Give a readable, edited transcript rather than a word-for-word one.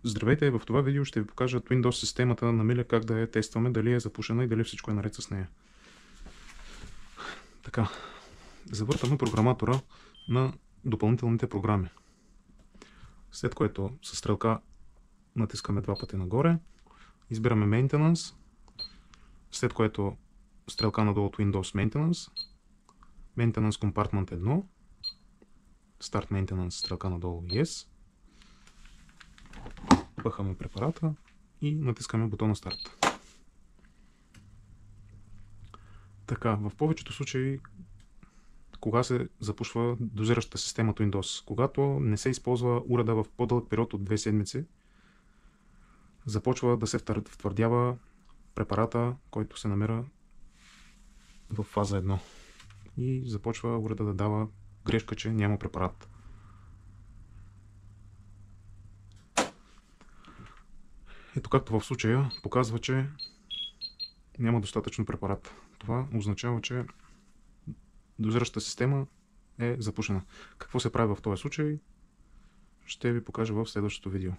Здравейте, в това видео ще ви покажа Windows системата на Миля, как да я тестваме, дали е запушена и дали всичко е наред с нея. Така, завъртаме програматора на допълнителните програми. След което със стрелка натискаме два пъти нагоре, избираме Maintenance, след което стрелка надолу от Windows Maintenance, Maintenance Compartment 1, Start Maintenance, стрелка надолу Yes, пъхаме препарата и натискаме бутона Старт. Така, в повечето случаи, кога се запушва дозиращата система от Windows? Когато не се използва уреда в по-дълъг период от 2 седмици, започва да се втвърдява препарата, който се намира в фаза 1. И започва уреда да дава грешка, че няма препарат. Ето както в случая показва, че няма достатъчно препарат. Това означава, че дозиращата система е запушена. Какво се прави в този случай? Ще ви покажа в следващото видео.